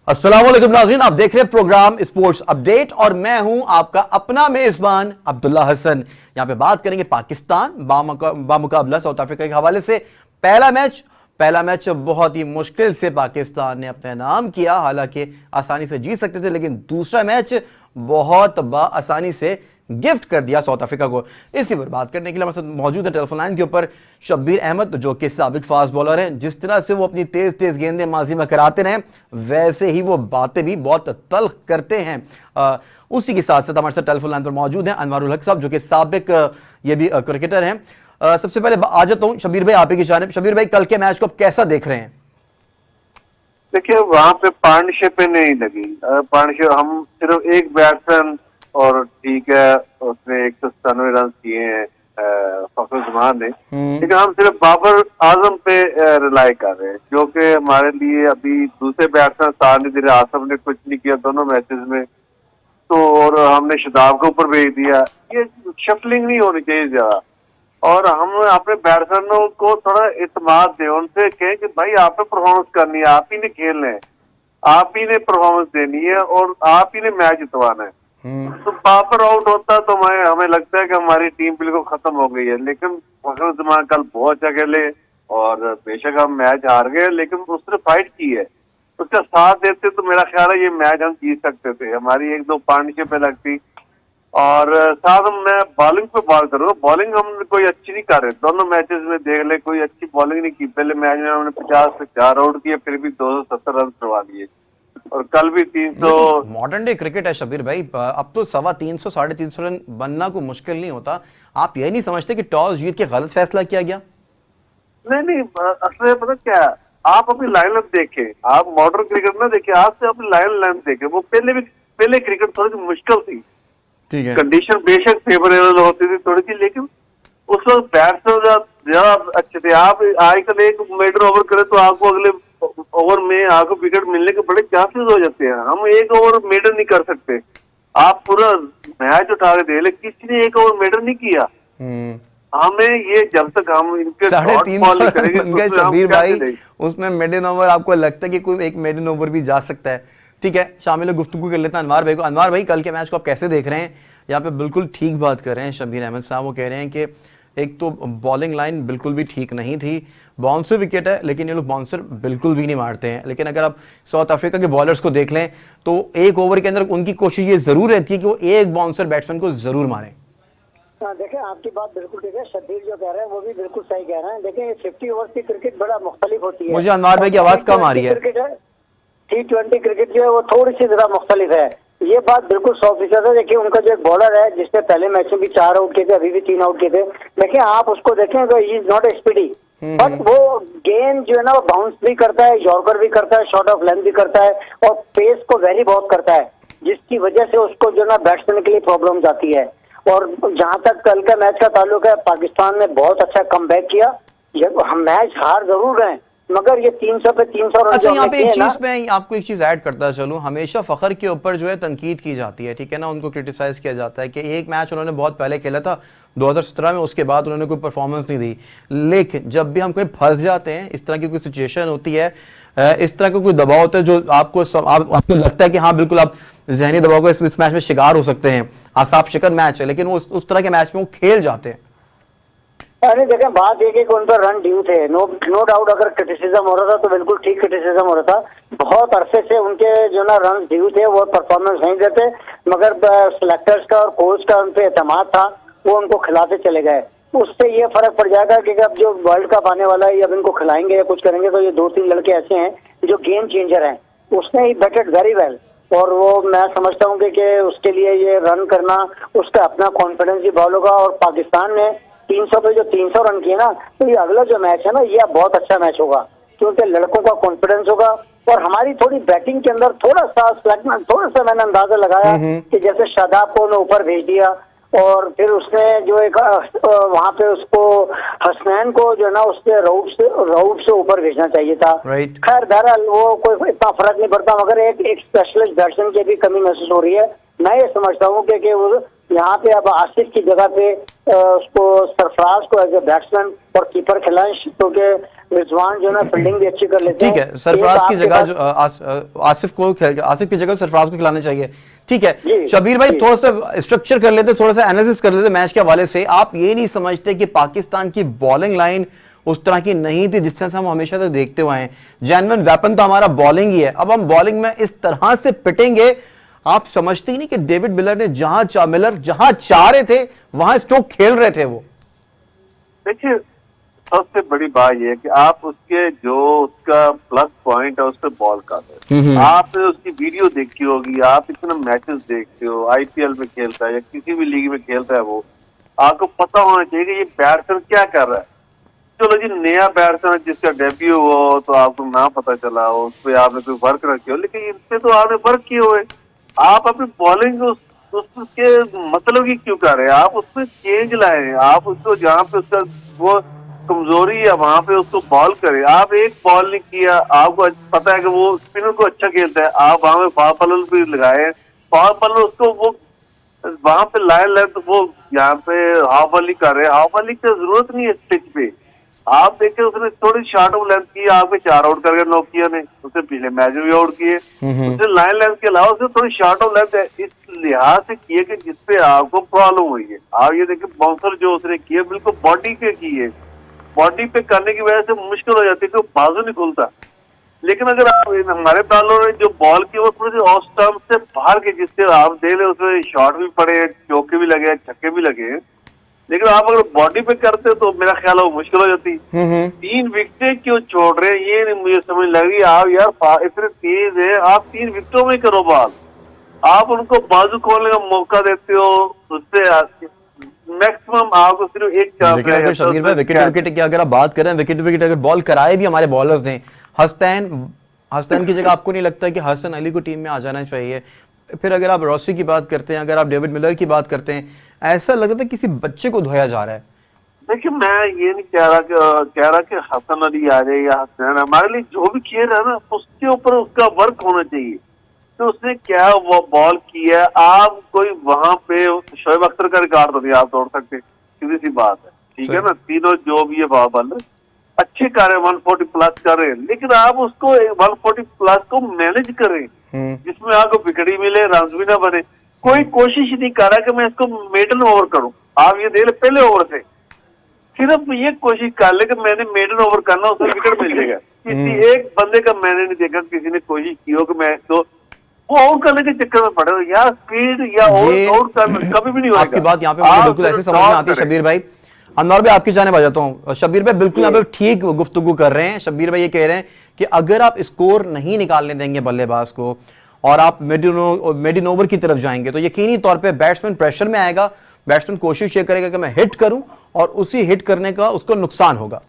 अस्सलाम वालेकुम नाज़रीन, आप देख रहे हैं प्रोग्राम स्पोर्ट्स अपडेट और मैं हूं आपका अपना मेजबान अब्दुल्ला हसन। यहां पे बात करेंगे पाकिस्तान बामुकाबला साउथ अफ्रीका के हवाले से। पहला मैच बहुत ही मुश्किल से पाकिस्तान ने अपने नाम किया, हालांकि आसानी से जीत सकते थे, लेकिन दूसरा मैच बहुत आसानी से गिफ्ट कर दिया साउथ अफ्रीका को। इसी पर बात करने के लिए हमारे साथ मौजूद है टेलीफोन लाइन के ऊपर शब्बीर अहमद, जो कि साबिक फास्ट बॉलर हैं। जिस तरह से वो अपनी तेज तेज गेंदें माजी में कराते रहे, वैसे ही वो बातें भी बहुत तल्ख करते हैं। उसी के साथ साथ हमारे साथ टेलीफोन लाइन पर मौजूद हैं अनवारुल हक साहब, जो कि साबिक ये भी क्रिकेटर हैं। सबसे पहले आ जाता हूं शब्बीर भाई आप ही की जानिब। शब्बीर भाई, कल के मैच को आप कैसा देख रहे हैं? देखिए, वहां पे पार्टनरशिप नहीं लगी। पार्टनरशिप, हम सिर्फ एक बैट्समैन और ठीक है उसने 197 रन किए हैं फखर जमान ने, लेकिन हम सिर्फ बाबर आजम पे रिलाई कर रहे हैं, जो कि हमारे लिए अभी दूसरे बैट्समैन सानिद आसम ने कुछ नहीं किया दोनों मैचेस में, तो और हमने शदाब के ऊपर भेज दिया। ये शफलिंग नहीं होनी चाहिए ज्यादा, और हम अपने बैट्समैनों को थोड़ा इत्मीनान दें, उनसे कहें कि भाई आप ने परफॉर्मेंस करनी है, आप ही ने खेलना है, आप ही ने परफॉर्मेंस देनी है और आप ही ने मैच जितवाना है। तो बाबर आउट होता तो हमें लगता है कि हमारी टीम बिल्कुल खत्म हो गई है, लेकिन फखर जमान कल बहुत अच्छा खेले और बेशक हम मैच हार गए, लेकिन उसने फाइट की है। उसका साथ देते तो मेरा ख्याल है ये मैच हम जीत सकते थे। हमारी एक दो पार्टनरशिप पे लगती, और साथ मैं बॉलिंग पे बात करूँ, बॉलिंग हम कोई अच्छी नहीं कर रहे। दोनों मैचेस में देख ले, कोई अच्छी बॉलिंग नहीं की। पहले मैच में हमने 50 से 4 आउट किए, फिर भी 270 रन करवा लिए, और कल भी 300। मॉडर्न डे क्रिकेट है शब्बीर भाई, अब तो 350 350 रन बनना को मुश्किल नहीं होता। आप ये नहीं समझते कि टॉस जीत के गलत फैसला किया गया? नहीं, असल में पता क्या है, आप अपनी लाइनअप देखें, आप मॉडर्न क्रिकेट ना देखें, आप से अपनी लाइनअप देखें। वो पहले क्रिकेट थोड़ी सी मुश्किल थी, ठीक है, कंडीशन बेशक फेवरेबल होती थी थोड़ी सी, लेकिन उस वक्त बैट्समैन ज्यादा अच्छे थे। आप आजकल एक मेडन ओवर करें तो आपको अगले ओवर में आपको विकेट मिलने के बड़े चांसेस हो जाते हैं। हम एक ओवर मेडन नहीं कर सकते। आप पूरा मैच उठा के देख ले, किसी ने एक ओवर मेडन नहीं किया। हमें ये जब तक हम इनके 350 शब्बीर भाई, उसमें मेडन ओवर आपको लगता है कि कोई एक मेडन ओवर भी जा सकता है? ठीक है, शामिल गुफ्तगू कर लेते हैं अनवार भाई को। अनवार भाई, कल के मैच को आप कैसे देख रहे हैं? यहाँ पे बिल्कुल ठीक बात कर रहे हैं शब्बीर अहमद साहब। वो कह रहे हैं कि एक तो बॉलिंग लाइन बिल्कुल भी ठीक नहीं थी। बाउंसर विकेट है, लेकिन ये लोग बाउंसर बिल्कुल भी नहीं मारते हैं। लेकिन अगर आप साउथ अफ्रीका के बॉलर्स को देख लें तो एक ओवर के अंदर उनकी कोशिश ये जरूर रहती है कि वो एक बाउंसर बैट्समैन को जरूर मारें। देखिए, आपकी बात बिल्कुल ठीक है। शब्बीर जो कह रहे हैं वो भी बिल्कुल सही कह रहे हैं। देखिए, 50 ओवर की क्रिकेट बड़ा मुख्तलिफ होती है। मुझे अनवार भाई की आवाज कम आ रही है। T20 क्रिकेट जो है वो थोड़ी सी जरा मुख्तलिफ है, ये बात बिल्कुल 100% है। देखिए, उनका जो एक बॉलर है जिसने पहले मैच में भी 4 आउट किए थे, अभी भी 3 आउट किए थे। देखिए, आप उसको देखें तो he is not a speedy, but वो गेंद जो है ना वो बाउंस भी करता है, यॉर्कर भी करता है, शॉर्ट ऑफ लेंथ भी करता है, और पेस को वेरी बहुत करता है, जिसकी वजह से उसको जो ना बैट्समैन के लिए प्रॉब्लम आती है। और जहां तक कल का मैच का ताल्लुक है, पाकिस्तान ने बहुत अच्छा कमबैक किया। हम मैच हार जरूर गए, मगर ये 300 पे 300 रन। अच्छा, यहाँ पे एक चीज मैं आपको एक चीज ऐड करता चलूं, हमेशा फखर के ऊपर जो है तनकीद की जाती है, ठीक है ना, उनको क्रिटिसाइज किया जाता है कि एक मैच उन्होंने बहुत पहले खेला था 2017 में, उसके बाद उन्होंने कोई परफॉर्मेंस नहीं दी। लेकिन जब भी हम कोई फंस जाते हैं, इस तरह की कोई सिचुएशन होती है, इस तरह का कोई दबाव होता है जो आपको लगता है कि हाँ बिल्कुल आप जहनी दबाव को इस मैच में शिकार हो सकते हैं, आसाब शिकन मैच है, लेकिन वो उस तरह के मैच में वो खेल जाते हैं। अरे देखें, बात ये कि उन पर रन ड्यू थे, नो डाउट। अगर क्रिटिसिज्म हो रहा था तो बिल्कुल ठीक क्रिटिसिज्म हो रहा था। बहुत अरसे से उनके जो ना रन ड्यू थे, वो परफॉर्मेंस नहीं देते, मगर सिलेक्टर्स का और कोच का उन पे एतमाद था, वो उनको खिलाते चले गए। उससे ये फर्क पड़ जाएगा कि अब जो वर्ल्ड कप आने वाला है, अब इनको खिलाएंगे या कुछ करेंगे, तो ये 2-3 लड़के ऐसे हैं जो गेम चेंजर हैं। उसने ही बैटेड वेरी वेल, और वो मैं समझता हूँ कि उसके लिए ये रन करना, उसका अपना कॉन्फिडेंस भी बहुत होगा। और पाकिस्तान ने 300 पे जो 300 रन किए ना, तो ये अगला जो मैच है ना, ये बहुत अच्छा मैच होगा, क्योंकि लड़कों का कॉन्फिडेंस होगा। और हमारी थोड़ी बैटिंग के अंदर थोड़ा सा मैंने अंदाजा लगाया कि जैसे शादाब को उन्हें ऊपर भेज दिया, और फिर उसने जो एक वहां पे उसको हसनैन को जो है ना उसके राउट से ऊपर भेजना चाहिए था। खैर बहरहाल वो कोई इतना फर्क नहीं पड़ता, मगर एक स्पेशलिस्ट बैट्समैन की भी कमी महसूस हो रही है। मैं ये समझता हूँ कि वो यहाँ पे अब आसिफ की जगह पे उसको सरफराज को एज ए बैट्समैन और कीपर खिलाएं, क्योंकि रिजवान जो ना फील्डिंग भी अच्छी कर लेते हैं। ठीक है, सरफराज की जगह जो आसिफ की जगह सरफराज को खिलाना चाहिए। ठीक है शबीर भाई, थोड़ा सा स्ट्रक्चर कर लेते, थोड़ा सा एनालिसिस कर लेते मैच के हवाले से। आप ये नहीं समझते कि पाकिस्तान की बॉलिंग लाइन उस तरह की नहीं थी जिस तरह से हम हमेशा तक देखते हुए हैं? जेन्युइन वेपन तो हमारा बॉलिंग ही है। अब हम बॉलिंग में इस तरह से पिटेंगे, आप समझते ही नहीं कि डेविड मिलर ने जहां चाह रहे थे वहां स्ट्रोक खेल रहे थे वो। देखिए, सबसे बड़ी बात यह है कि आप उसके जो उसका प्लस पॉइंट है उस पर बॉल कर रहे हैं। आपने उसकी वीडियो देखी होगी, आप इतना मैचेस देखते हो, आईपीएल में खेलता है या किसी भी लीग में खेलता है, वो आपको पता होना चाहिए कि ये बैट्समैन क्या कर रहा है। चलो जी, नया बैट्समैन जिसका डेब्यू हो तो आपको ना पता चला हो, उस पर आपने कोई वर्क न किया हो, लेकिन इन पे तो आपने वर्क किए हुए। आप अपनी बॉलिंग उसके मतलब की क्यों कर रहे हैं? आप उसमें चेंज लाए, आप उसको जहाँ पे उसका वो कमजोरी है वहां पे उसको बॉल करे। आप एक बॉल नहीं किया, आपको पता है कि वो स्पिनर को अच्छा खेलता है, आप वहां पे फास्ट बॉलर भी लगाए, फास्ट बॉलर उसको वो वहां पे लाइन लेंथ वो यहाँ पे हाफ वॉली कर रहे हैं। हाफ वॉली की जरूरत नहीं है पिच पे। आप देखे उसने थोड़ी शॉर्ट ऑफ लेंथ की, आपके 4 आउट करके नोकिया ने, उसने पिछले मैच में भी आउट किए। उसने लाइन लेंथ के अलावा उसने थोड़ी शॉर्ट ऑफ लेंथ इस लिहाज से किए कि जिसपे आपको प्रॉब्लम हुई है। आप ये देखिए बाउंसर जो उसने किए बिल्कुल बॉडी पे किए, बॉडी पे करने की वजह से मुश्किल हो जाती है कि बाजू नहीं खुलता। लेकिन अगर आप हमारे बॉलर ने जो बॉल की वो थोड़ी सी ऑफ स्टंप से बाहर के, जिससे आप देख रहे उसमें शॉट भी पड़े, चौके भी लगे, छक्के भी लगे, लेकिन आप अगर बॉडी पे करते तो मेरा ख्याल है वो मुश्किल हो जाती। 3 विकेटें क्यों छोड़ रहे हैं ये नहीं मुझे समझ लग रही। आप यार इतने तेज है, आप 3 विकेटों में करो बॉल, आप उनको बाजू खोलने का मौका देते हो, उससे मैक्सिमम आपको सिर्फ एक चांस। लेकिन अगर शबीर भाई विकेट की अगर आप बात करें, विकेट अगर बॉल कराए भी हमारे बॉलर्स ने, हस्तैन की जगह आपको नहीं लगता कि हसन अली को टीम में आ जाना चाहिए? फिर अगर आप रॉसी की बात करते हैं, अगर आप डेविड मिलर की बात करते हैं, ऐसा लग रहा था किसी बच्चे को धोया जा रहा है। देखिए, मैं ये नहीं कह रहा कि हसन अली आ जाए या हसनैन, हमारे लिए जो भी खेल रहा है ना उसके ऊपर उसका वर्क होना चाहिए। तो उसने क्या वो बॉल किया, आप कोई वहां पे शोएब अख्तर का रिकॉर्ड तो नहीं आप तोड़ सकते, सीधी सी बात है, ठीक है ना। तीनों जो भी है बॉलर अच्छे कर रहे हैं, 140 प्लस कर रहे हैं, लेकिन आप उसको 140 प्लस को मैनेज करें जिसमें आपको विकेट ही मिले, रन भी ना बने। कोई कोशिश नहीं कर रहा कि मैं इसको मेडन ओवर करूं। आप ये देख ले, पहले ओवर से सिर्फ ये कोशिश कर ले कि मैंने मेडन ओवर करना, उसमें विकेट मिल जाएगा। किसी एक बंदे का मैंने नहीं देखा किसी ने कोशिश की हो कि मैं तो वो आउट करने के चक्कर में पड़े हो या स्पीड या आउट करना कभी भी नहीं होगा। आपकी बात यहाँ पे मुझे बिल्कुल ऐसे समझ में आती है शबीर भाई। अनवर भाई आपकी जाने आ जाता हूँ। शबीर भाई बिल्कुल यहाँ पे ठीक गुफ्तगू कर रहे हैं। शबीर भाई ये कह रहे हैं कि अगर आप स्कोर नहीं निकालने देंगे बल्लेबाज को और आप मिडिल ओवर की तरफ जाएंगे तो यकीनी तौर पे बैट्समैन प्रेशर में आएगा। बैट्समैन कोशिश ये करेगा कि मैं हिट करूं और उसी हिट करने का उसको नुकसान होगा।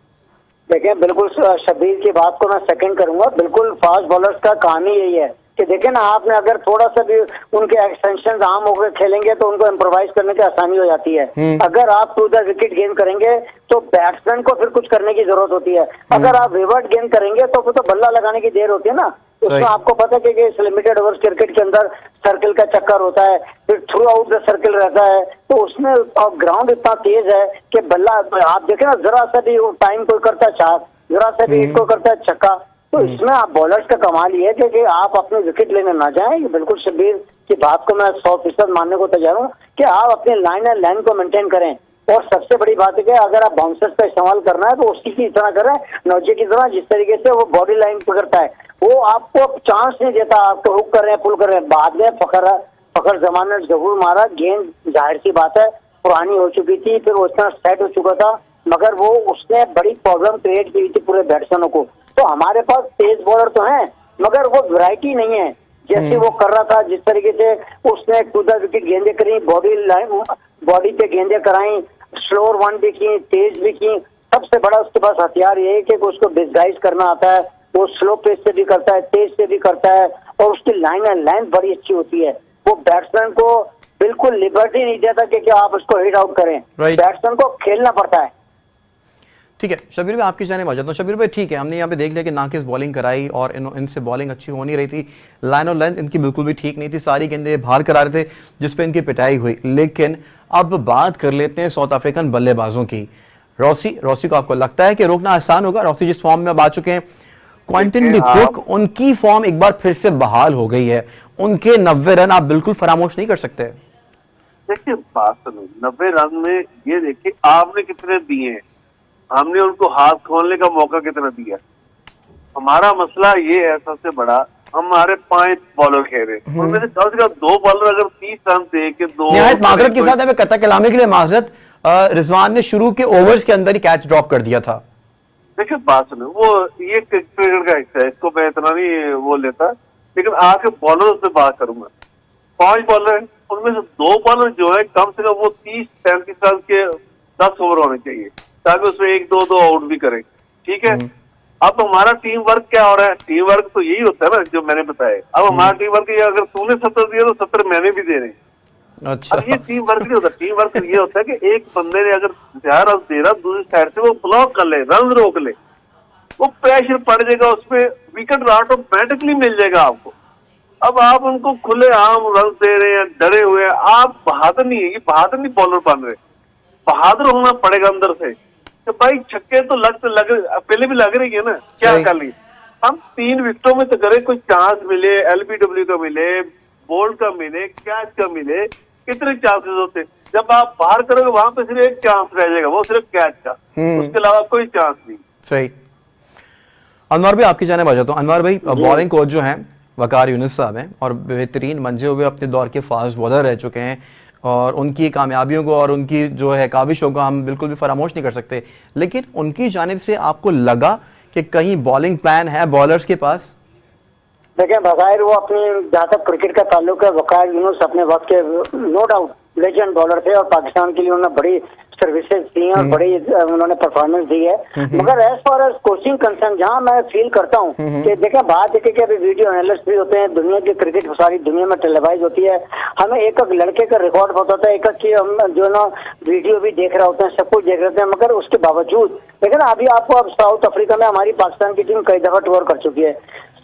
देखिए, बिल्कुल शबीर की बात को मैं सेकंड करूंगा। बिल्कुल फास्ट बॉलर्स का काम ही यही है कि देखें ना, आपने अगर थोड़ा सा भी उनके एक्सटेंशन आम होकर खेलेंगे तो उनको इम्प्रोवाइज करने की आसानी हो जाती है। अगर आप टू द विकेट गेन करेंगे तो बैट्समैन को फिर कुछ करने की जरूरत होती है। अगर आप विवर्ट गेन करेंगे तो फिर तो बल्ला लगाने की देर होती है ना। उसमें आपको पता है कि इस लिमिटेड ओवर्स क्रिकेट के अंदर सर्किल का चक्कर होता है, फिर थ्रू आउट द सर्किल रहता है, तो उसमें ग्राउंड इतना तेज है कि बल्ला आप देखें ना, जरा सा भी टाइम कोई करता है 4, जरा सा भी हिट को करता है छक्का। तो इसमें आप बॉलर्स का कमाल ये है कि आप अपने विकेट लेने ना जाएं। बिल्कुल शबीर की बात को मैं 100% मानने को तैयार हूँ कि आप अपने लाइन को मेंटेन करें। और सबसे बड़ी बात है कि अगर आप बाउंसर्स का इस्तेमाल करना है तो उसी की तरह करें, नौजे की तरह, जिस तरीके से वो बॉडी लाइन पकड़ता है, वो आपको चांस नहीं देता। आपको हुक कर रहे हैं, पुल कर रहे हैं। बाद में फखर जमान ने जरूर मारा, गेंद जाहिर सी बात है पुरानी हो चुकी थी, फिर वो इतना सेट हो चुका था, मगर वो उसने बड़ी प्रॉब्लम क्रिएट की थी पूरे बैट्समैनों को। तो हमारे पास तेज बॉलर तो हैं मगर वो वैरायटी नहीं है जैसे वो कर रहा था। जिस तरीके से उसने टू द विकेट गेंदे करी, बॉडी पे गेंदे कराई, स्लोअर वन भी की, तेज भी की। सबसे बड़ा उसके पास हथियार ये है कि उसको डिस्गाइज करना आता है। वो स्लो पेस से भी करता है, तेज से भी करता है, और उसकी लाइन बड़ी अच्छी होती है। वो बैट्समैन को बिल्कुल लिबर्टी नहीं देता कि आप उसको हिट आउट करें। बैट्समैन को खेलना पड़ता है। ठीक है शबीर भाई, आपकी जाने आ जाता हूँ। शबीर भाई ठीक है, हमने यहाँ पे देख लिया कि नाकिस बॉलिंग कराई और इनसे बॉलिंग अच्छी हो नहीं रही थी। लाइन और लेंथ इनकी बिल्कुल भी ठीक नहीं थी, सारी गेंदें बाहर करा रहे थे जिसपे इनकी पिटाई हुई। लेकिन अब बात कर लेते हैं साउथ अफ्रीकन बल्लेबाजों की। रॉसी को आपको लगता है कि रोकना आसान होगा? रॉसी जिस फॉर्म में अब आ चुके हैं, क्विंटन डी देखिए, कुक, उनकी फॉर्म एक बार फिर से बहाल हो गई है, उनके 90 रन आप बिल्कुल फरामोश नहीं कर सकते। देखिए बात सुनो, 90 रन में ये देखिए आपने कितने दिए हैं, हमने उनको हाथ खोलने का मौका कितना दिया। हमारा मसला ये है सबसे बड़ा, हमारे 5 बॉलर खेले, उनमें से कम से कम 2 बॉलर अगर 30 रन दे के 2 निहायत माजरत के साथ हमें कता कलामी के लिए माजरत, रिजवान ने शुरू के ओवर्स के अंदर ही कैच ड्रॉप कर दिया था। देखिए बात सुनो, वो ये क्रिकेट का हिस्सा है, इसको मैं इतना नहीं वो लेता, लेकिन आके बॉलर से बात करूंगा। 5 बॉलर हैं, उनमें से 2 बॉलर जो है कम से कम वो 30-35 रन के 10 ओवर होने चाहिए, ताकि उसमें 1-2 आउट भी करें, ठीक है। अब हमारा टीम वर्क क्या हो रहा है? टीम वर्क तो यही होता है ना जो मैंने बताया। अब हमारा टीम वर्क ये, अगर तूने 70 दिया तो 70 मैंने भी दे रहे हैं। अच्छा, अब ये टीम वर्क नहीं होता। टीम वर्क ये होता है कि एक बंदे ने अगर 10 रन दे रहा, दूसरी साइड से वो ब्लॉक कर ले, रन रोक ले, वो प्रेशर पड़ जाएगा, उसमें विकेट ऑटोमेटिकली मिल जाएगा आपको। अब आप उनको खुले आम रन दे रहे हैं, डरे हुए हैं, आप बहादुर नहीं है, ये बहादुर नहीं बॉलर बन रहे, बहादुर होना पड़ेगा अंदर से। तो भाई छक्के तो लग पहले भी लग रही है ना, क्या कर ली हम 3 विकेटों में तो करें, कोई चांस मिले, एलबीडब्ल्यू का मिले, बोल्ड का मिले, कैच का मिले, कितने चांसेस होते। जब आप बाहर करोगे वहां पे सिर्फ एक चांस रह जाएगा, वो सिर्फ कैच का, उसके अलावा कोई चांस नहीं। सही। अनवर भाई आपकी जाने बात हूँ। अनवर भाई बॉलिंग कोच जो हैं वकार यूनुस साहब हैं और बेहतरीन मंजे हुए अपने दौर के फास्ट बॉलर रह चुके हैं, और उनकी कामयाबियों को और उनकी जो है काविशों को हम बिल्कुल भी फरामोश नहीं कर सकते, लेकिन उनकी जानिब से आपको लगा कि कहीं बॉलिंग प्लान है बॉलर्स के पास? देखें, बगैर वो अपनी, जहाँ तक क्रिकेट का ताल्लुक है, वकार यूनुस अपने वक्त के नो डाउट लेजेंड बॉलर थे और पाकिस्तान के लिए उन्होंने बड़ी सर्विसेज दी हैं और बड़ी उन्होंने परफॉर्मेंस दी है। मगर as far as coaching concern, जहाँ मैं फील करता हूँ कि देखें, बात है कि अभी वीडियो एनालिस्ट भी होते हैं, दुनिया की क्रिकेट सारी दुनिया में टेलीवाइज होती है, हमें एक एक लड़के का रिकॉर्ड बताता है, एक एक की हम जो ना वीडियो भी देख रहे होते हैं, सब कुछ देख रहे होते हैं, मगर उसके बावजूद लेकिन अभी आपको अब साउथ अफ्रीका में हमारी पाकिस्तान की टीम कई दफा टूर कर चुकी है,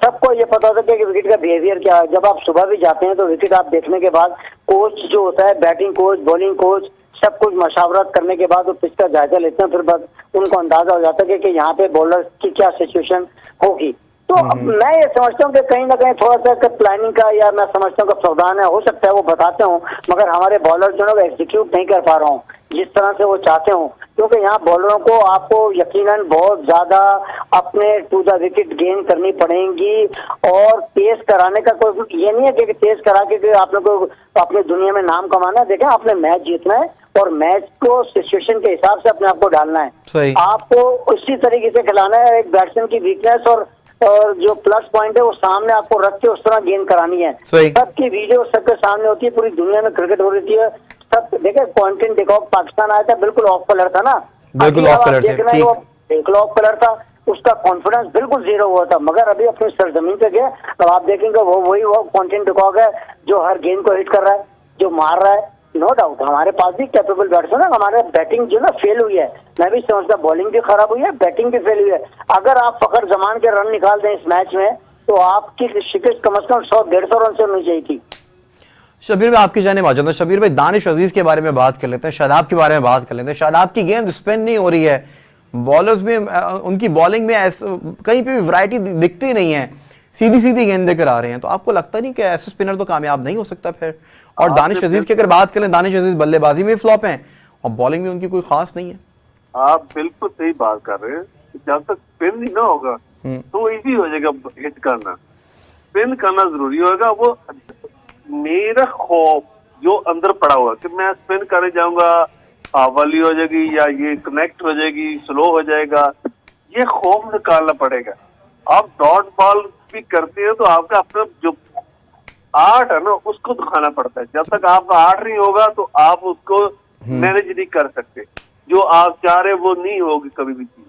सबको ये पता होता है कि विकेट का बिहेवियर क्या है। जब आप सुबह भी जाते हैं तो विकेट आप देखने के बाद कोच जो होता है, बैटिंग कोच, बॉलिंग कोच, सब कुछ मशावरत करने के बाद वो पिच का जायजा लेते हैं, फिर बस उनको अंदाजा हो जाता है कि यहाँ पे बॉलर की क्या सिचुएशन होगी। तो अब मैं ये समझता हूँ कि कहीं ना कहीं थोड़ा सा प्लानिंग का, या मैं समझता हूँ कि सावधान है, हो सकता है वो बताते हो, मगर हमारे बॉलर जो है वो एग्जीक्यूट नहीं कर पा रहा हूँ जिस तरह से वो चाहते हो, क्योंकि यहाँ बॉलरों को आपको यकीनन बहुत ज्यादा अपने टू द विकेट गेन करनी पड़ेगी, और तेज कराने का कोई ये नहीं है कि तेज करा के आप लोग को अपनी दुनिया में नाम कमाना है। देखें, आपने मैच जीतना है और मैच को सिचुएशन के हिसाब से अपने आप को डालना है, सही। आपको उसी तरीके से खिलाना है। एक बैट्समैन की वीकनेस और जो प्लस पॉइंट है वो सामने आपको रख के उस तरह गेन करानी है। सबकी वीडियो सबके सामने होती है, पूरी दुनिया में क्रिकेट हो रही है, सब देखे। क्विंटन डी कॉक पाकिस्तान आया था, बिल्कुल ऑफ कलर था ना, बिल्कुल ऑफ कलर थे, बिल्कुल ऑफ कलर था, उसका कॉन्फिडेंस बिल्कुल जीरो हुआ था, मगर अभी अपनी सरजमीन पे गया, अब आप देखेंगे वो क्विंटन डी कॉक है जो हर गेंद को हिट कर रहा है, जो मार रहा है। नो डाउट हमारे पास भी कैपेबल बैट्समैन है, हमारे बैटिंग जो ना फेल हुई है, मैं भी समझता, बॉलिंग भी खराब हुई है, बैटिंग भी फेल हुई है। अगर आप फखर जमान के रन निकाल दें इस मैच में तो आपकी शिकस्त कम से कम 100-150 रन से होनी चाहिए थी। शबीर भाई आपकी जाने बात हूँ। शबीर भाई दानिश अजीज के बारे में बात कर लेते हैं, शादाब के बारे में बात कर लेते हैं। शादाब की गेंद स्पिन नहीं हो रही है, बॉलर्स में उनकी बॉलिंग में कहीं पे भी वैरायटी दिखती नहीं है, सीधी सीधी गेंद देकर आ रहे हैं, तो आपको लगता नहीं कि ऐसे स्पिनर तो कामयाब नहीं हो सकता फिर? और दानिश अजीज की अगर बात करें, दानिश अजीज बल्लेबाजी में फ्लॉप हैं और बॉलिंग में उनकी कोई खास नहीं है। आप बिल्कुल सही बात कर रहे हैं, जब तक स्पिन नहीं ना होगा तो इजी हो जाएगा हिट करना, स्पिन करना जरूरी होगा। वो मेरा खौफ जो अंदर पड़ा हुआ कि मैं स्पिन करने जाऊंगा, आवली हो जाएगी या ये कनेक्ट हो जाएगी, स्लो हो जाएगा, ये खौफ निकालना पड़ेगा। आप डॉट बॉल भी करते हैं तो आपका अपना जो आर्ट है ना उसको दिखाना पड़ता है। जब तक आपका आर्ट नहीं होगा तो आप उसको मैनेज नहीं कर सकते, जो आप चाह रहे वो नहीं होगी कभी भी चीज।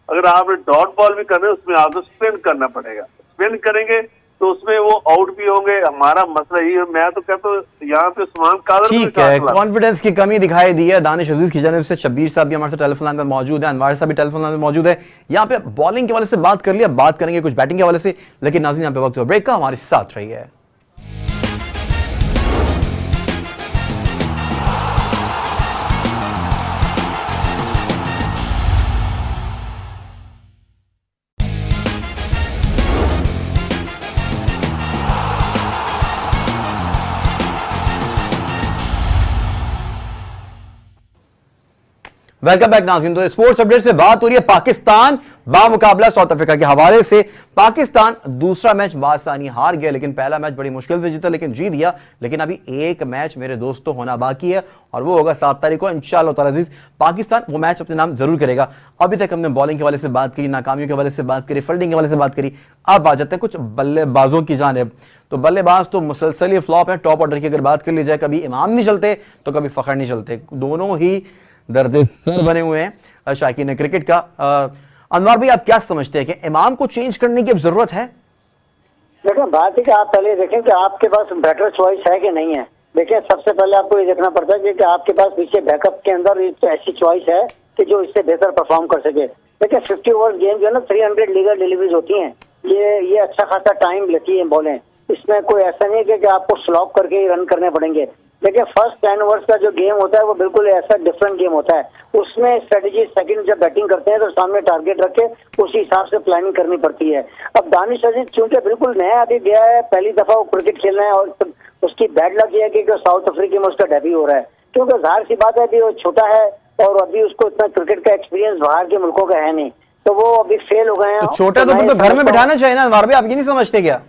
अगर आपने डॉट बॉल भी करना है उसमें आपको स्पिन करना पड़ेगा, स्पिन करेंगे तो उसमें वो आउट भी होंगे। हमारा मसला ये है, मैं तो कहता हूँ यहाँ पे उस्मान कादर ठीक है, कॉन्फिडेंस की कमी दिखाई दी है दानिश अजीज की जानिब से। शब्बीर साहब भी हमारे साथ टेलीफोन लाइन में मौजूद है, अनवार साहब भी टेलीफोन लाइन में मौजूद है। यहाँ पे बॉलिंग के हवाले से बात कर लिया, बात करेंगे कुछ बैटिंग के हवाले से, लेकिन नाज़रीन यहाँ पे वक्त हुआ ब्रेक का, हमारे साथ रही है। वेलकम बैक नाज़रीन। तो स्पोर्ट्स अपडेट से बात हो रही है पाकिस्तान बामुकाबला साउथ अफ्रीका के हवाले से। पाकिस्तान दूसरा मैच बासानी हार गया, लेकिन पहला मैच बड़ी मुश्किल से जीता, लेकिन जीत गया। लेकिन अभी एक मैच मेरे दोस्तों होना बाकी है और वो होगा 7 तारीख को इंशाअल्लाह ताला अज़ीज़। पाकिस्तान वो मैच अपने नाम जरूर करेगा। अभी तक हमने बॉलिंग के हवाले से बात करी, नाकामियों के हवाले से बात करी, फील्डिंग के हवाले से बात करी। अब आ जाते हैं कुछ बल्लेबाजों की जानिब। तो बल्लेबाज तो मुसलसल ही फ्लॉप है। टॉप ऑर्डर की अगर बात कर ली जाए, कभी इमाम नहीं चलते तो कभी फखर नहीं चलते, दोनों ही दर्द सर बने हुए हैं शायकीन क्रिकेट का। अनवर भाई, आप क्या समझते हैं कि इमाम को चेंज करने की अब जरूरत है? देखिए, बात है कि आप पहले देखें कि आपके पास बेटर चॉइस है कि नहीं है। देखिए, सबसे पहले आपको ये देखना पड़ता है कि आपके पास पीछे बैकअप के अंदर ऐसी चॉइस है कि जो इससे बेहतर परफॉर्म कर सके। देखिए, 50 ओवर गेम जो है ना, 300 लीगल डिलीवरीज होती हैं। ये अच्छा खासा टाइम लेती है बॉलें। इसमें कोई ऐसा नहीं है कि आपको स्लॉप करके ही रन करने पड़ेंगे। देखिए, फर्स्ट 10 ओवर्स का जो गेम होता है वो बिल्कुल ऐसा डिफरेंट गेम होता है। उसमें स्ट्रेटेजी सेकंड जब बैटिंग करते हैं तो सामने टारगेट रख के उसी हिसाब से प्लानिंग करनी पड़ती है। अब दानिश अजीज चूंकि बिल्कुल नया अभी गया है, पहली दफा वो क्रिकेट खेल रहे हैं और उसकी बैड लक ये है कि साउथ अफ्रीका में उसका डेब्यू हो रहा है। क्योंकि जाहिर सी बात है, अभी वो छोटा है और अभी उसको इतना क्रिकेट का एक्सपीरियंस बाहर के मुल्कों का है नहीं, तो वो अभी फेल हो गए हैं। तो छोटा तो फिर तो घर में बिठाना चाहिए ना अनवर भाई, आप ये नहीं समझते क्या?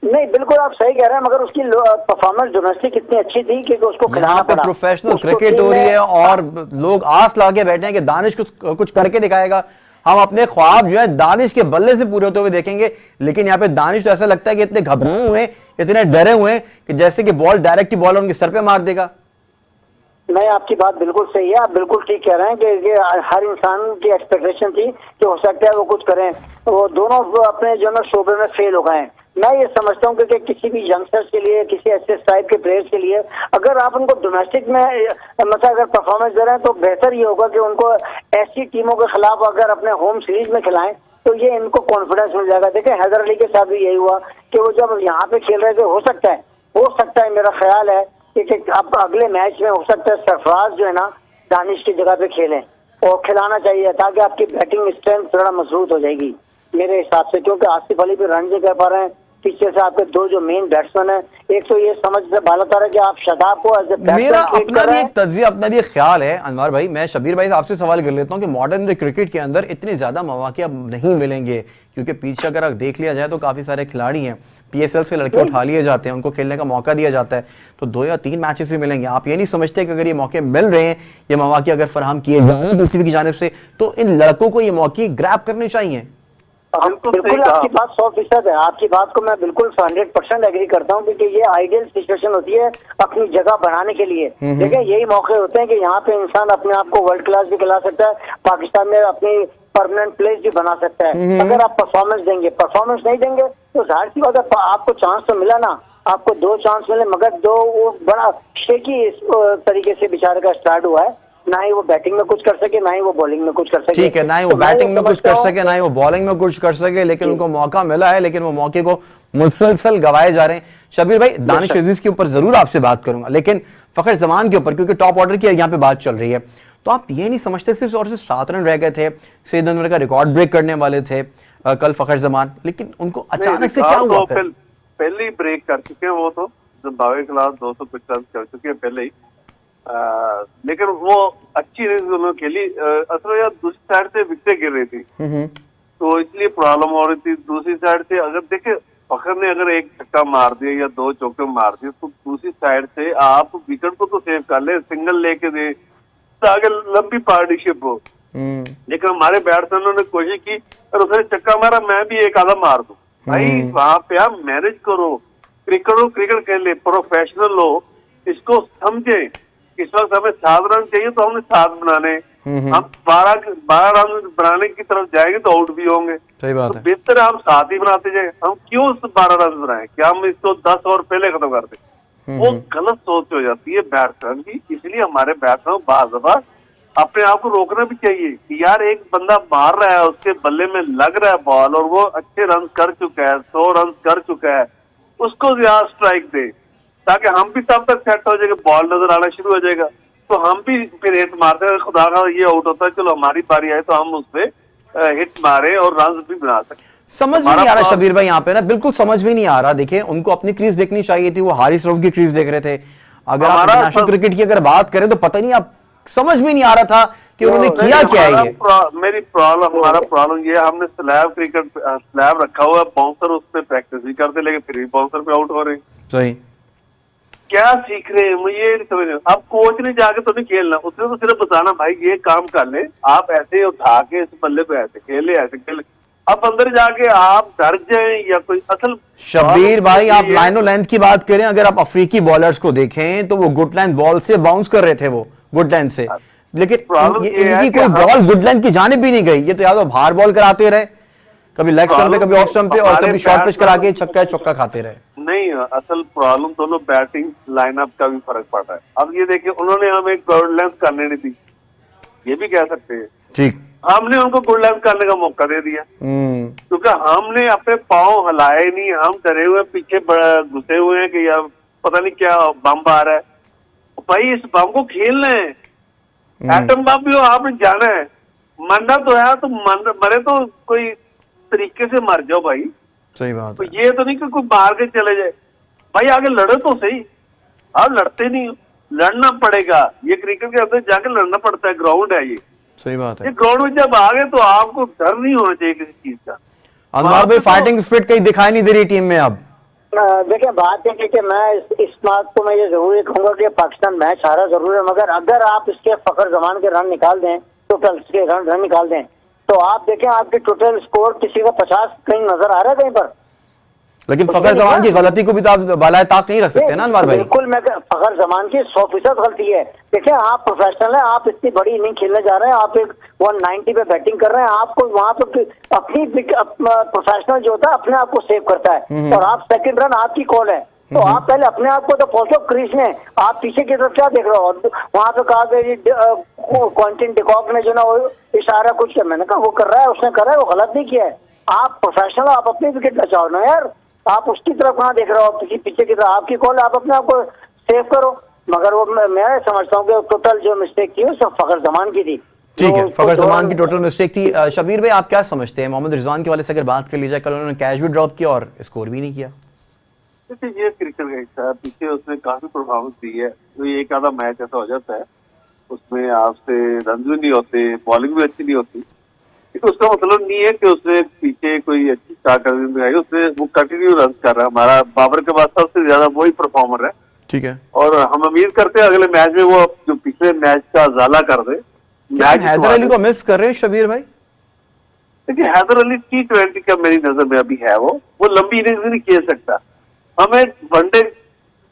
नहीं, बिल्कुल आप सही कह रहे हैं, मगर उसकी परफॉर्मेंस डोमेस्टिक इतनी अच्छी थी कि उसको यहाँ पे प्रोफेशनल क्रिकेट हो रही है और लोग आस लाके बैठे हैं कि दानिश कुछ करके दिखाएगा। हम अपने ख्वाब जो है दानिश के बल्ले से पूरे होते हुए देखेंगे, लेकिन यहाँ पे दानिश तो ऐसा लगता है कि इतने घबराए हुए हैं, इतने डरे हुए हैं कि जैसे कि बॉल डायरेक्ट ही बॉलर उनके सर पे मार देगा। नहीं, आपकी बात बिल्कुल सही है, आप बिल्कुल ठीक कह रहे हैं कि हर इंसान की एक्सपेक्टेशन थी कि हो सकता है वो कुछ करें। वो दोनों अपने जो ना शोबे में फेल हो गए हैं। मैं ये समझता हूँ कि किसी भी यंगस्टर्स के लिए, किसी ऐसे टाइप के प्लेयर्स के लिए, अगर आप उनको डोमेस्टिक में मतलब अगर परफॉर्मेंस दे रहे हैं तो बेहतर ये होगा कि उनको ऐसी टीमों के खिलाफ अगर अपने होम सीरीज में खिलाएं तो ये इनको कॉन्फिडेंस मिल जाएगा। देखिए, हैदर अली के साथ भी यही हुआ कि वो जब यहाँ पे खेल रहे थे, हो सकता है मेरा ख्याल है कि अब अगले मैच में हो सकता है सरफराज जो है ना दानिश की जगह पे खेलें और खिलाना चाहिए, ताकि आपकी बैटिंग स्ट्रेंथ थोड़ा मजबूत हो जाएगी मेरे हिसाब से। क्योंकि आसिफ अली भी रन नहीं कर पा रहे हैं, पीछे से आपके दो जो मेन बैट्समैन है, एक तो ये समझ से बालत आ रहा है कि आप शदाब को एज ए मेरा अपना भी एक तज्जिया, अपना भी एक ख्याल है अनवर भाई। मैं शबीर भाई आपसे सवाल कर लेता हूं कि मॉडर्न क्रिकेट के अंदर इतने ज्यादा मौके अब नहीं मिलेंगे, क्योंकि पीछे अगर आप देख लिया जाए तो काफी सारे खिलाड़ी हैं, पीएसएल से लड़के उठा लिए जाते हैं, उनको खेलने का मौका दिया जाता है, तो 2 या 3 मैचेस ही मिलेंगे। आप ये नहीं समझते कि अगर ये मौके मिल रहे हैं, ये मौके अगर फराहम किए जा रहे हैं बीसीबी की जानिब से, तो इन लड़कों को ये मौके ग्रैब करने चाहिए? बिल्कुल आपकी बात 100% है। आपकी बात को मैं बिल्कुल 100% एग्री करता हूँ, क्योंकि ये आइडियल सिचुएशन होती है अपनी जगह बनाने के लिए। देखिए, यही मौके होते हैं कि यहाँ पे इंसान अपने आप को वर्ल्ड क्लास भी खिला सकता है, पाकिस्तान में अपनी परमानेंट प्लेस भी बना सकता है, अगर आप परफॉर्मेंस देंगे। परफॉर्मेंस नहीं देंगे तो जाहिर सी बात है, आपको चांस तो मिला ना, आपको 2 चांस मिले, मगर 2 वो बड़ा शेकी तरीके से बेचारे का स्टार्ट हुआ है। ना ही वो बैटिंग में कुछ कर सके, ना ही वो बॉलिंग में कुछ कर सके। ठीक है, ना ही वो बैटिंग में कुछ कर सके, ना ही वो बॉलिंग में कुछ कर सके, लेकिन उनको मौका मिला है, लेकिन वो मौके को मुसलसल गवाए जा रहे हैं। शबीर भाई, दानिश अजीज के ऊपर जरूर आपसे बात करूंगा, लेकिन फखर जमान के ऊपर, क्योंकि टॉप ऑर्डर की यहाँ पे बात चल रही है, तो आप ये नहीं समझते सिर्फ और सिर्फ 7 रन रह गए थे, सैयद अनवर का रिकॉर्ड ब्रेक करने वाले थे कल फखर जमान, लेकिन उनको अचानक से क्या हुआ? पहले ही ब्रेक कर चुके हैं वो, तो जिम्बाब्वे के खिलाफ 250 कर चुके हैं पहले ही। लेकिन वो अच्छी इनिंग्स उन्होंने खेली। असल यार दूसरी साइड से विकेटें गिर रही थी, तो इसलिए प्रॉब्लम हो रही थी। दूसरी साइड से अगर देखे, फखर ने अगर 1 छक्का मार दिया या 2 चौके मार दिए, तो दूसरी साइड से आप विकेट को तो सेव कर ले, सिंगल लेके दे, तो आगे लंबी पार्टनरशिप हो। लेकिन हमारे बैट्समैनों ने कोशिश की और उसने छक्का मारा, मैं भी एक आधा मार दूं। भाई वहां पे आप मैनेज करो, क्रिकेट खेले, प्रोफेशनल हो, इसको समझे। इस वक्त हमें 7 रन चाहिए तो हमने 7 बनाने, हम 12 रन बनाने की तरफ जाएंगे तो आउट भी होंगे। सही बात है। तो बेहतर है हम 7 ही बनाते जाए। हम क्यों 12 रन बनाए? क्या हम इसको 10 ओवर पहले खत्म कर दें? वो गलत सोच हो जाती है बैट्समैन की। इसलिए हमारे बैट्समैन बाज़ अपने आप को रोकना भी चाहिए कि यार एक बंदा मार रहा है, उसके बल्ले में लग रहा है बॉल और वो अच्छे रन कर चुका है, 100 रन कर चुका है, उसको ज्यादा स्ट्राइक दे, ताकि हम भी तब तक सेट हो जाएगा, बॉल नजर आना शुरू हो जाएगा, तो हम भी फिर हिट मारते हैं। खुदा का ये आउट होता है, चलो हमारी बारी आए तो हम उस पर हिट मारे और रन भी बना सकते। समझ में नहीं आ रहा शबीर भाई यहाँ पे ना, बिल्कुल समझ में नहीं आ रहा। देखिए, उनको अपनी क्रीज देखनी चाहिए थी, वो हारिस रऊफ की क्रीज देख रहे थे। अगर आप इंटरनेशनल क्रिकेट की अगर बात करें तो पता नहीं आप समझ भी नहीं आ रहा था कि उन्होंने किया क्या है ये। हमारा प्रॉब्लम ये है, हमने स्लैब क्रिकेट स्लैब रखा हुआ है, बाउंसर उस पर प्रैक्टिस भी करते लेकिन फिर भी बाउंसर पे आउट हो रहे हैं। सही। क्या सीख रहे हैं मुझे ये नहीं समझ रहे। अब कोच ने जाके तो नहीं खेलना, उसने तो सिर्फ बताना भाई ये काम कर ले, आप ऐसे उठा के इस बल्ले पे ऐसे खेले ऐसे खेले। अब अंदर जाके आप डर जाए या कोई असल। शब्बीर भाई आप लाइन और लेंथ की बात करें, अगर आप अफ्रीकी बॉलर्स को देखें तो वो गुड लाइन बॉल से बाउंस कर रहे थे, वो गुड लाइन से, लेकिन इनकी कोई बॉल गुड लाइन की जानिब भी नहीं गई। ये तो या तो बाहर बॉल कराते रहे, कभी लेग स्टंप पे कभी ऑफ स्टंप पे, और कभी शॉर्ट पिच करा के छक्का चौका खाते रहे। नहीं, असल प्रॉब्लम दोनों बैटिंग लाइनअप का भी फर्क पड़ रहा है। अब ये देखिए उन्होंने हमें गुड लेंथ करने नहीं दी, ये भी कह सकते हैं। ठीक, हमने उनको गुड लेंथ करने का मौका दे दिया क्योंकि हमने अपने पाँव हिलाए नहीं, हम डरे हुए पीछे घुसे हुए हैं कि यार पता नहीं क्या बम आ रहा है। भाई इस बम को खेलना है, एटम बम भी हो आपने जाना है, मरना तो है तो मरे तो कोई तरीके से मर जाओ भाई। सही बात तो है। ये तो नहीं कि कोई मार के चले जाए, भाई आगे लड़ो तो सही। आप लड़ते नहीं हो, लड़ना पड़ेगा, ये क्रिकेट के अंदर जाके लड़ना पड़ता है, ग्राउंड है ये। सही बात है। ये ग्राउंड में जब आ गए तो आपको डर नहीं होना चाहिए किसी चीज का। अनवर भाई फाइटिंग स्पिरिट कहीं दिखाई नहीं दे रही टीम में अब। देखिए बात है कि मैं इस बात को मैं ये जरूर कहूंगा कि पाकिस्तान मैच हारा जरूर है, मगर अगर आप इसके फखर जमान के रन निकाल दें, टोटल के रन निकाल दें, तो आप देखें आपके टोटल स्कोर किसी का 50 कहीं नजर आ रहा है कहीं पर। लेकिन फखर जमान की गलती को भी तो आप बालाए ताक नहीं रख सकते ना अनवर भाई। बिल्कुल, मैं फखर जमान की 100% गलती है। देखिए आप प्रोफेशनल हैं, आप इतनी बड़ी इनिंग खेलने जा रहे हैं, आप एक 190 पे बैटिंग कर रहे हैं, आपको वहां पे अपनी प्रोफेशनल जो होता है अपने आप को सेव करता है, और आप सेकंड रन आपकी कॉल है, तो आप पहले अपने आप को तो पहुंचो क्रीज में। आप पीछे की तरफ क्या देख रहे हो? वहां पे कहा क्विंटन डिकॉक ने जो ना इशारा कुछ किया, मैंने कहा वो कर रहा है, उसने कर रहा है, वो गलत नहीं किया है। आप प्रोफेशनल, आप अपनी विकेट बचाओ ना यार, आप उसकी तरफ कहाँ देख रहे हो? पीछे की तरफ आपकी कॉल, आप अपने आप को सेव करो। मगर वो मैं समझता हूँ कि टोटल जो मिस्टेक थी वो सब फखर जमान की थी। ठीक है, फखर जमान की टोटल मिस्टेक थी। शबीर भाई आप क्या समझते हैं, मोहम्मद रिजवान के वाले से अगर बात कर ली जाए, कल उन्होंने कैच भी ड्रॉप किया और स्कोर भी नहीं किया। ये क्रिकेट का हिस्सा है, पीछे उसने काफी परफॉर्मेंस दी है, तो एक आधा मैच ऐसा हो जाता है उसमें आपसे रन भी नहीं होते, बॉलिंग भी अच्छी नहीं होती, तो उसका मतलब नहीं है कि उसने पीछे कोई अच्छी स्टार्टिंग में आई, उसने वो कंटिन्यू रन कर रहा है। हमारा बाबर के बाद सबसे ज्यादा वही परफॉर्मर है। ठीक है, और हम उम्मीद करते हैं अगले मैच में वो जो पिछले मैच का उजाला कर दे। हैदर अली को मिस कर रहे हैं शबीर भाई? देखिए हैदर अली T20 का मेरी नजर में अभी है, वो लंबी इनिंग्स भी नहीं खेल सकता। हमें वनडे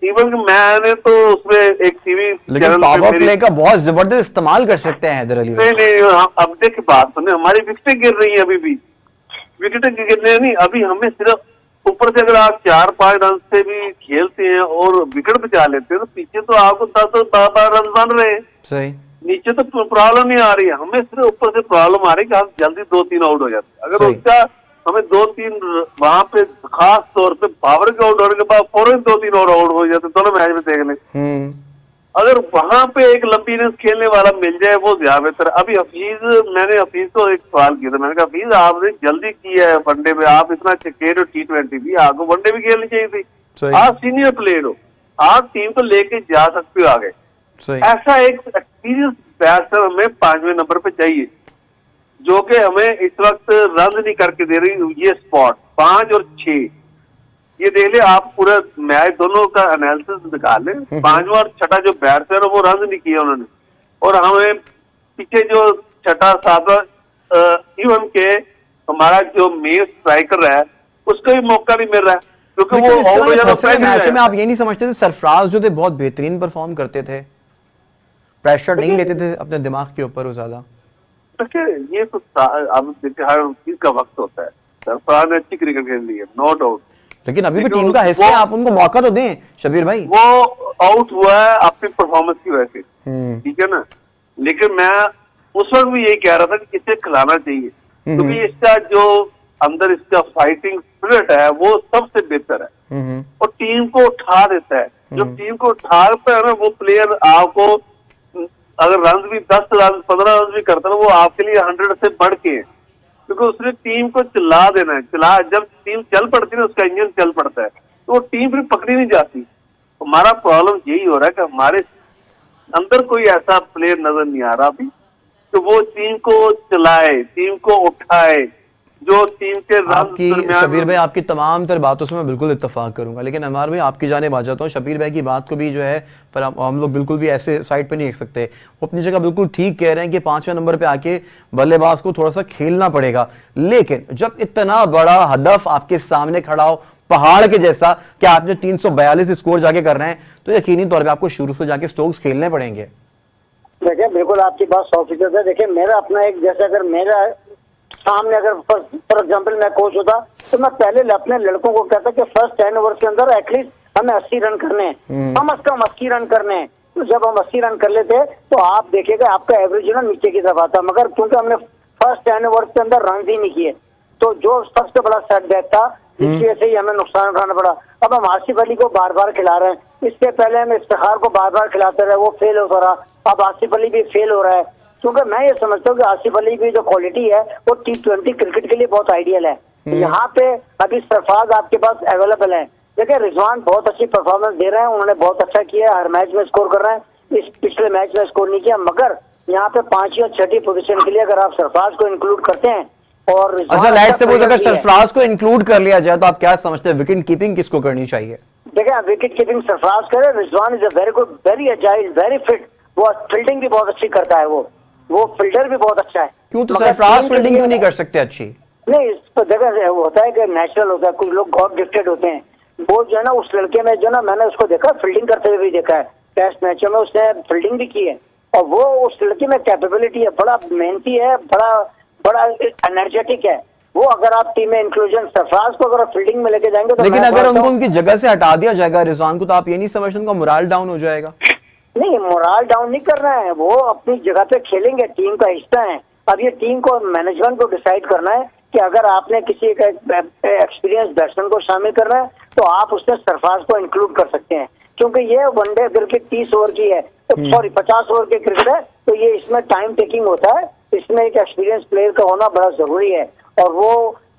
इवन मैंने तो उसमें एक टीवी लेकिन पावर प्ले का बहुत जबरदस्त इस्तेमाल कर सकते हैं हैदर अली। नहीं, अब देखिए बात सुने, हमारी विकेटें गिर रही हैं, अभी भी विकेटें गिर रही नहीं, अभी हमें सिर्फ ऊपर से अगर आप 4-5 रन से भी खेलते हैं और विकेट बचा लेते हैं तो पीछे तो आपको 10-12 रन बन रहे हैं। सही, नीचे तो प्रॉब्लम नहीं आ रही है, हमें सिर्फ ऊपर से प्रॉब्लम आ रही है कि हम जल्दी 2-3 आउट हो जाते हैं। अगर उसका हमें 2-3 वहां पे खास तौर पे पावर के आउट होने के बाद फौरन 2-3 और आउट हो जाते, दोनों मैच में देख लें। अगर वहां पे एक लंबी इनिंग्स खेलने वाला मिल जाए वो ज्यादा बेहतर। अभी मैंने हफीज को एक सवाल किया था, मैंने कहा हफीज आपने जल्दी किया है वनडे में, आप इतना खेल हो T20 भी, आपको वनडे भी खेलनी चाहिए थी। आप सीनियर प्लेयर हो, आप टीम को लेके जा सकते हो आगे। ऐसा एक एक्सपीरियंस बैट्समैन हमें 5वें नंबर पे चाहिए, जो कि हमें इस वक्त रन नहीं करके दे रही। ये स्पॉट 5 और 6 ये देख ले आप, पूरा मैच दोनों का एनालिसिस निकाल ले, 5वां और 6ठा जो बैट्समैन है वो रन नहीं किया उन्होंने, और हमें पीछे जो 6ठा 7वां इवन के हमारा जो मेन स्ट्राइकर है उसको भी मौका नहीं मिल रहा है, क्योंकि वो मैच में आप ये नहीं समझते थे सरफराज जो थे बहुत बेहतरीन परफॉर्म करते थे, प्रेशर नहीं लेते थे अपने दिमाग के ऊपर ज्यादा। ये तो अब देखिए हर चीज का वक्त होता है, सरफराज ने अच्छी क्रिकेट खेल ली है नो डाउट, लेकिन अभी भी टीम का हिस्सा है, आप उनको मौका तो दें शबीर भाई। वो आउट हुआ है अपनी परफॉर्मेंस की वजह से, ठीक है ना, लेकिन मैं उस वक्त भी यही कह रहा था कि इसे खिलाना चाहिए, क्योंकि इसका जो अंदर इसका फाइटिंग स्पिरिट है वो सबसे बेहतर है और टीम को उठा देता है। जो टीम को उठाता है ना वो प्लेयर, आपको अगर रन भी 10 रन 15 रन भी करता है वो आपके लिए 100 से बढ़ के है, क्योंकि उसने टीम को चला देना है। जब टीम चल पड़ती है ना उसका इंजन चल पड़ता है, तो वो टीम फिर पकड़ी नहीं जाती। हमारा प्रॉब्लम यही हो रहा है कि हमारे अंदर कोई ऐसा प्लेयर नजर नहीं आ रहा अभी तो वो टीम को चलाए, टीम को उठाए, जो टीम के आपकी शबीर भाई आपकी तमाम तर बातों से मैं बिल्कुल इत्तेफाक करूंगा, लेकिन अनवर भाई आपकी जानिब आ जाता हूँ। शबीर भाई की बात को भी जो है पर हम लोग बिल्कुल भी ऐसे साइड पे नहीं रख सकते। वो अपनी जगह बिल्कुल ठीक कह रहे हैं कि 5वें नंबर पे आके बल्लेबाज को थोड़ा सा खेलना पड़ेगा, लेकिन जब इतना बड़ा हदफ आपके सामने खड़ा हो पहाड़ के जैसा कि आपने 342 स्कोर जाके कर रहे हैं, तो यकीनी तौर पर आपको शुरू से जाके स्ट्रोक्स खेलने पड़ेंगे। देखिए बिल्कुल आपकी बात 100% है। देखिए मेरा अपना एक जैसे अगर मेरा सामने अगर फॉर एग्जांपल मैं कोच होता तो मैं पहले अपने लड़कों को कहता कि फर्स्ट 10 ओवर के अंदर एटलीस्ट हमें 80 रन करने हैं, कम से कम 80 रन करने हैं। तो जब हम 80 रन कर लेते तो आप देखिएगा आपका एवरेज ना नीचे की तरफ आता, मगर क्योंकि हमने फर्स्ट 10 ओवर के अंदर रन ही नहीं किए तो जो सबसे बड़ा सेटबैक था इसकी वजह से ही हमें नुकसान उठाना पड़ा। अब हम आसिफ अली को बार बार खिला रहे हैं, इससे पहले हम इफ्तिखार को बार बार खिलाते रहे, वो फेल होता रहा, अब आसिफ अली भी फेल हो रहा है। क्योंकि मैं ये समझता हूँ कि आसिफ अली की जो क्वालिटी है वो T20 क्रिकेट के लिए बहुत आइडियल है। यहाँ पे अभी सरफराज आपके पास अवेलेबल है। देखिए रिजवान बहुत अच्छी परफॉर्मेंस दे रहे हैं, उन्होंने बहुत अच्छा किया, हर मैच में स्कोर कर रहे हैं। इस पिछले मैच में स्कोर नहीं किया, मगर यहाँ पे 5वीं और 6ठी पोजीशन के लिए अगर आप सरफराज को इंक्लूड करते हैं और अच्छा लेट्स सपोज अगर सरफराज को इंक्लूड कर लिया जाए तो आप क्या समझते हैं विकेट कीपिंग किसको करनी चाहिए? देखिए विकेट कीपिंग सरफराज करे, Rizwan is a very good, very agile, very fit, वो फील्डिंग भी बहुत अच्छी करता है, वो फील्डर भी बहुत अच्छा है। क्यों तो सरफराज फील्डिंग क्यों नहीं कर सकते अच्छी? नहीं इस तो जगह होता है कि नेचुरल होता है, कुछ लोग गॉड गिफ्टेड होते हैं। वो जो है ना उस लड़के में जो ना मैंने उसको देखा फील्डिंग करते हुए भी देखा है, टेस्ट मैचों में उसने फील्डिंग भी की है और वो उस लड़के में कैपेबिलिटी है, बड़ा मेहनती है, बड़ा एनर्जेटिक है वो। अगर आप टीम में इंक्लूजन सरफराज को अगर फील्डिंग में लेके जाएंगे तो लेकिन अगर उनको उनकी जगह से हटा दिया जाएगा रिजवान को तो आप ये नहीं समझते उनका मोरल डाउन हो जाएगा? नहीं मोरल डाउन नहीं कर रहे हैं, वो अपनी जगह पे खेलेंगे, टीम का हिस्सा है। अब ये टीम को मैनेजमेंट को डिसाइड करना है कि अगर आपने किसी एक एक्सपीरियंस बैट्समैन को शामिल करना है तो आप उसमें सरफराज को इंक्लूड कर सकते हैं, क्योंकि ये वनडे क्रिकेट 30 ओवर की है, सॉरी 50 ओवर की क्रिकेट है, तो ये इसमें टाइम टेकिंग होता है, इसमें एक एक्सपीरियंस प्लेयर का होना बड़ा जरूरी है और वो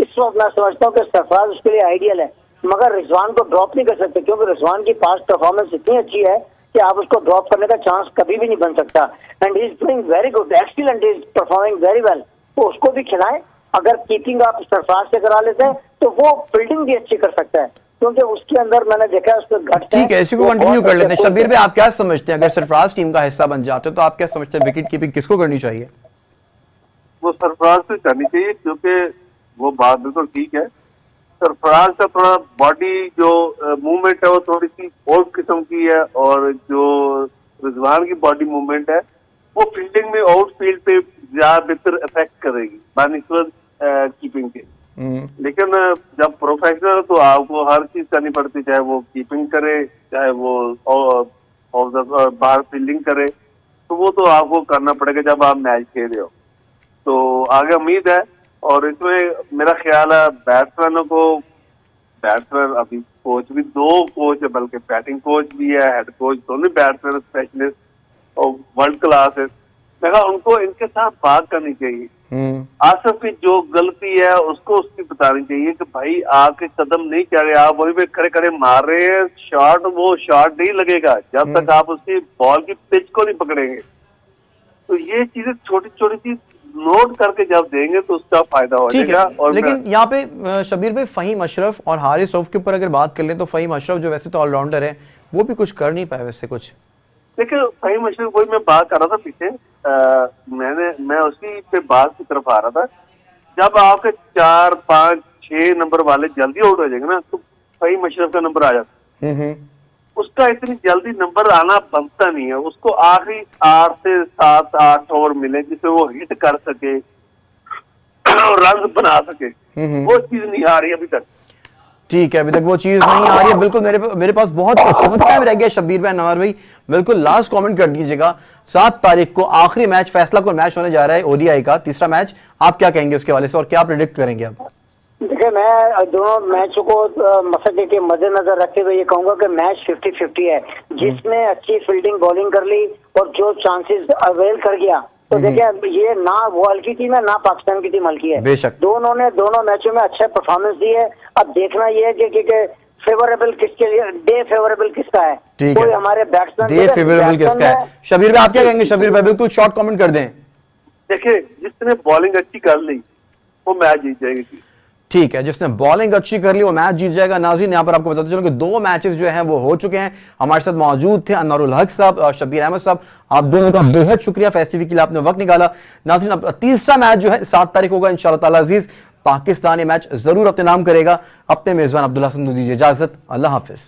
इस वक्त मैं समझता हूँ कि सरफराज उसके लिए आइडियल है। मगर रिजवान को ड्रॉप नहीं कर सकते क्योंकि रिजवान की पास्ट परफॉर्मेंस इतनी अच्छी है कि आप उसको ड्रॉप करने का चांस कभी भी नहीं बन सकता। And he is doing very good, excellent, is performing very well, तो उसको भी खिलाएं। अगर कीपिंग आप सरफराज से करा लेते हैं तो वो फील्डिंग भी अच्छी कर सकता है, क्योंकि उसके अंदर मैंने देखा है उसको घट। ठीक है, इसी को कंटिन्यू कर लेते हैं। शब्बीर भाई आप क्या समझते हैं अगर सरफराज टीम का हिस्सा बन जाते तो आप क्या समझते हैं विकेट कीपिंग किसको करनी चाहिए? वो सरफराज से करनी चाहिए, क्योंकि वो बात बिल्कुल ठीक है। सरफराज का थोड़ा बॉडी जो मूवमेंट है वो थोड़ी सी और किस्म की है, और जो रिजवान की बॉडी मूवमेंट है वो फील्डिंग में आउटफील्ड पे ज्यादा बेहतर इफेक्ट करेगी बानिस्बत कीपिंग के। लेकिन जब प्रोफेशनल तो आपको हर चीज करनी पड़ती, चाहे वो कीपिंग करे चाहे वो बाहर फील्डिंग करे, तो वो तो आपको करना पड़ेगा जब आप मैच खेल रहे हो। तो आगे उम्मीद है, और इसमें मेरा ख्याल है बैट्समैन अभी कोच भी 2 कोच है, बल्कि बैटिंग कोच भी है, हेड कोच, दोनों बैट्समैन स्पेशलिस्ट और वर्ल्ड क्लास है। मैं उनको इनके साथ बात करनी चाहिए। आसिफ की जो गलती है उसको उसकी बतानी चाहिए कि भाई आपके कदम नहीं चढ़े, आप वही पे खड़े खड़े मार रहे हैं शॉट, वो शॉट नहीं लगेगा जब तक आप उसकी बॉल की पिच को नहीं पकड़ेंगे। तो ये चीजें छोटी छोटी चीज नोट करके जब देंगे तो उसका फायदा हो जाएगा। और लेकिन यहाँ पे शबीर भाई फहीम अशरफ और हारिस रऊफ के ऊपर अगर बात कर लें तो फहीम अशरफ जो वैसे तो ऑलराउंडर है वो भी कुछ कर नहीं पाए वैसे कुछ। देखिए फहीम अशरफ वही मैं बात कर रहा था पीछे, मैं उसी पे बात की तरफ आ रहा था। जब आपके 4, 5, 6 नंबर वाले जल्दी आउट हो जाएंगे ना तो फहीम अशरफ का नंबर आ जाता है। उसका इतनी जल्दी नंबर आना बनता नहीं है, उसको आखिरी 8 से 7, 8 ओवर मिले जिससे वो हिट कर सके और रन बना सके, वो चीज नहीं आ रही अभी तक। ठीक है, अभी तक वो चीज नहीं आ रही है। बिल्कुल मेरे पास बहुत टाइम रह गया शब्बीर भाई, नवार भाई बिल्कुल लास्ट कमेंट कर दीजिएगा। 7 तारीख को आखिरी मैच, फैसला को मैच होने जा रहा है ओडीआई का तीसरा मैच, आप क्या कहेंगे उसके वाले से और क्या प्रेडिक्ट करेंगे आप? देखिए मैं दोनों मैचों को मसले के मद्देनजर रखते हुए ये कहूंगा कि मैच 50-50 है। जिसने अच्छी फील्डिंग बॉलिंग कर ली और जो चांसेस अवेल कर गया, तो देखिए ये ना वो हल्की टीम है ना पाकिस्तान की टीम हल्की है, बेशक दोनों मैचों में अच्छा परफॉर्मेंस दी है। अब देखना ये है कि फेवरेबल किसके लिए, डे फेवरेबल किसका है? ठीक कोई है, हमारे बैट्समैन डे फेवरेबल किसका है? शबीर भाई आप क्या कहेंगे? शबीर भाई बिल्कुल शॉर्ट कमेंट कर दें। देखिए, जिसने बॉलिंग अच्छी कर ली वो मैच जीत जाएगी टीम। ठीक है, जिसने बॉलिंग अच्छी कर ली वो मैच जीत जाएगा। नाज़रीन, यहाँ पर आपको बताते चलो कि 2 मैचेस जो हैं वो हो चुके हैं। हमारे साथ मौजूद थे अनवरुल हक साहब और शबीर अहमद साहब। आप दोनों का बेहद शुक्रिया, फैसले के लिए आपने वक्त निकाला। नाज़रीन, अब तीसरा मैच जो है 7 तारीख होगा इंशाअल्लाह ताला अजीज। पाकिस्तान ये मैच जरूर अपने नाम करेगा। अपने मेजबान अब्दुल्ला हसन को दीजिए इजाजत। अल्लाह हाफिज।